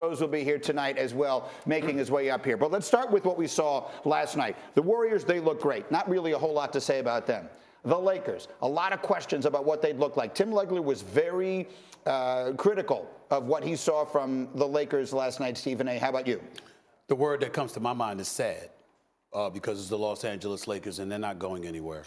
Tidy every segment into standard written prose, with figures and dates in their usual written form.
Rose will be here tonight as well, making his way up here. But let's start with what we saw last night. The Warriors, they look great. Not really a whole lot to say about them. The Lakers, a lot of questions about what they'd look like. Tim Legler was very critical of what he saw from the Lakers last night. Stephen A., how about you? The word that comes to my mind is sad because it's the Los Angeles Lakers and they're not going anywhere.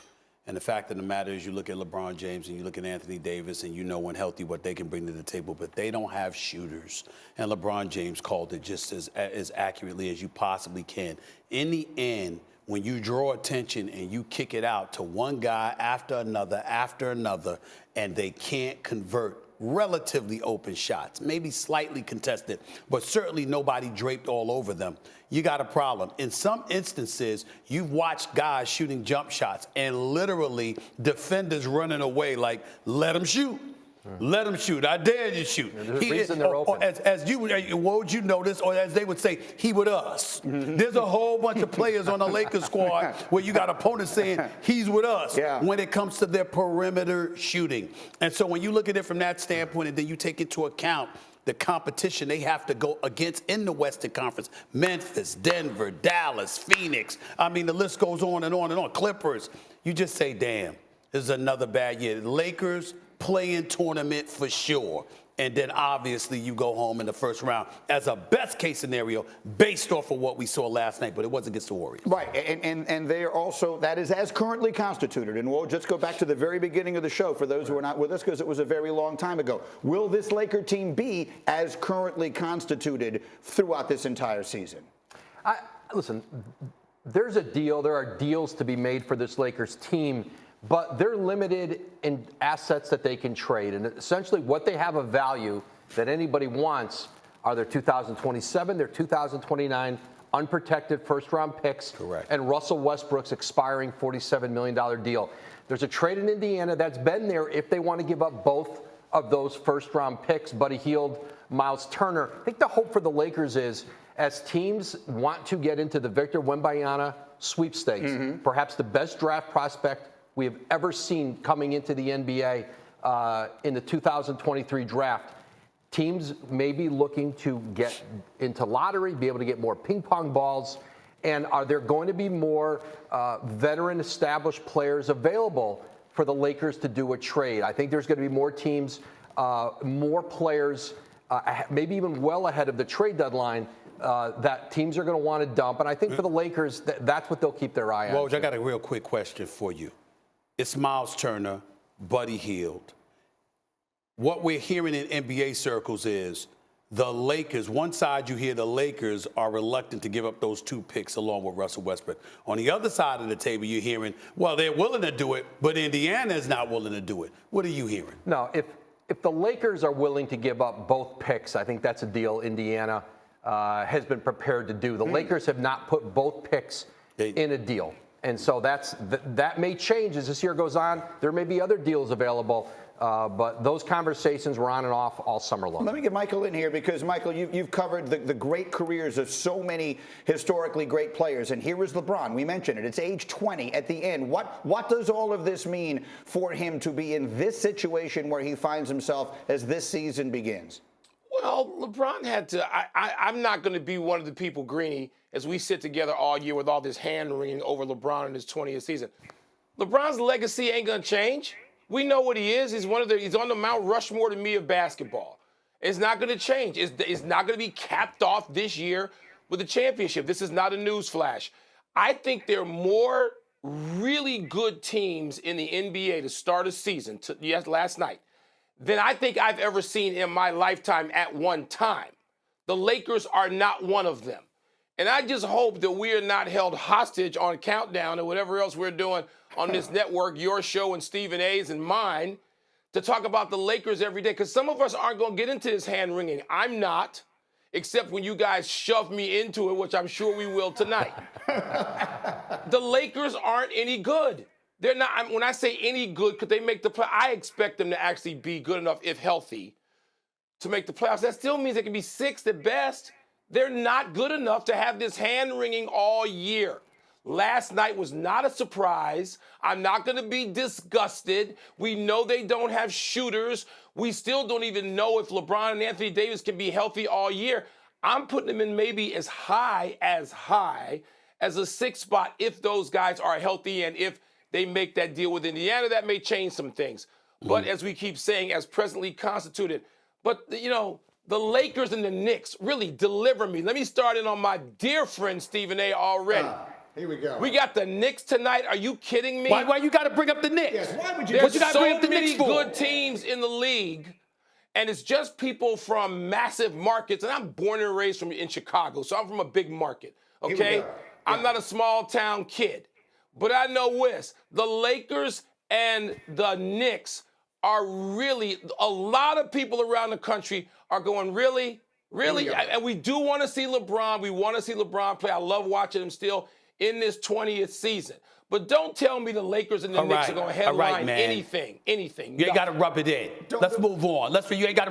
And the fact of the matter is you look at LeBron James and you look at Anthony Davis and you know when healthy what they can bring to the table, but they don't have shooters. And LeBron James called it just as accurately as you possibly can. In the end, when you draw attention and you kick it out to one guy after another, and they can't convert relatively open shots, maybe slightly contested, but certainly nobody draped all over them, you got a problem. In some instances, you've watched guys shooting jump shots and literally defenders running away like, let them shoot. Let them shoot. I dare you to shoot. There's a reason they're open. What would you notice, or as they would say, he with us. There's a whole bunch of players on the Lakers squad where you got opponents saying he's with us when it comes to their perimeter shooting. And so when you look at it from that standpoint and then you take into account the competition they have to go against in the Western Conference, Memphis, Denver, Dallas, Phoenix. I mean, the list goes on and on and on. Clippers. You just say, damn, this is another bad year. The Lakers play-in tournament for sure. And then obviously you go home in the first round as a best case scenario based off of what we saw last night, but it was against the Warriors. Right, and they are also, that is as currently constituted. And we'll just go back to the very beginning of the show for those who are not with us because it was a very long time ago. Will this Laker team be as currently constituted throughout this entire season? Listen, there are deals to be made for this Lakers team, but they're limited in assets that they can trade. And essentially what they have of value that anybody wants are their 2027, their 2029 unprotected first-round picks. Correct. And Russell Westbrook's expiring $47 million deal. There's a trade in Indiana that's been there if they want to give up both of those first-round picks, Buddy Hield, Miles Turner. I think the hope for the Lakers is as teams want to get into the Victor Wembanyama sweepstakes, perhaps the best draft prospect we have ever seen coming into the NBA in the 2023 draft. Teams may be looking to get into lottery, be able to get more ping pong balls, and are there going to be more veteran established players available for the Lakers to do a trade? I think there's going to be more teams, more players, maybe even well ahead of the trade deadline that teams are going to want to dump. And I think for the Lakers, that's what they'll keep their eye on. Woj, I got a real quick question for you. It's Miles Turner, Buddy Hield. What we're hearing in NBA circles is the Lakers, one side you hear the Lakers are reluctant to give up those two picks along with Russell Westbrook. On the other side of the table, you're hearing, well, they're willing to do it, but Indiana is not willing to do it. What are you hearing? No, if the Lakers are willing to give up both picks, I think that's a deal Indiana has been prepared to do. The Lakers have not put both picks in a deal. And so that may change as this year goes on. There may be other deals available, but those conversations were on and off all summer long. Let me get Michael in here because, Michael, you've covered the great careers of so many historically great players. And here is LeBron. We mentioned it. It's age 20 at the end. What does all of this mean for him to be in this situation where he finds himself as this season begins? Well, LeBron had to. I'm not going to be one of the people, Greeny, as we sit together all year with all this hand-wringing over LeBron in his 20th season. LeBron's legacy ain't going to change. We know what he is. He's on the Mount Rushmore to me of basketball. It's not going to change. It's not going to be capped off this year with a championship. This is not a news flash. I think there are more really good teams in the NBA to start a season, last night, than I think I've ever seen in my lifetime at one time. The Lakers are not one of them. And I just hope that we are not held hostage on Countdown or whatever else we're doing on this network, your show and Stephen A's and mine, to talk about the Lakers every day. Because some of us aren't going to get into this hand-wringing. I'm not, except when you guys shove me into it, which I'm sure we will tonight. The Lakers aren't any good. They're not. When I say any good, could they make the play? I expect them to actually be good enough, if healthy, to make the playoffs. That still means they can be sixth at best. They're not good enough to have this hand-wringing all year. Last night was not a surprise. I'm not going to be disgusted. We know they don't have shooters. We still don't even know if LeBron and Anthony Davis can be healthy all year. I'm putting them in maybe as high as a 6th spot if those guys are healthy and if they make that deal with Indiana. That may change some things. But as we keep saying, as presently constituted. But, the Lakers and the Knicks really deliver me. Let me start in on my dear friend Stephen A. already. Here we go. We got the Knicks tonight. Are you kidding me? Why you got to bring up the Knicks? Yes, why would you? There's What you gotta bring so up the many Knicks for? good teams in the league, and it's just people from massive markets. And I'm born and raised in Chicago, so I'm from a big market, okay? go. I'm not a small town kid. But I know this, the Lakers and the Knicks are really, a lot of people around the country are going, really? And we do want to see LeBron. We want to see LeBron play. I love watching him still in this 20th season. But don't tell me the Lakers and the Knicks are going to headline anything. You ain't got to rub it in. Let's move on. You ain't got to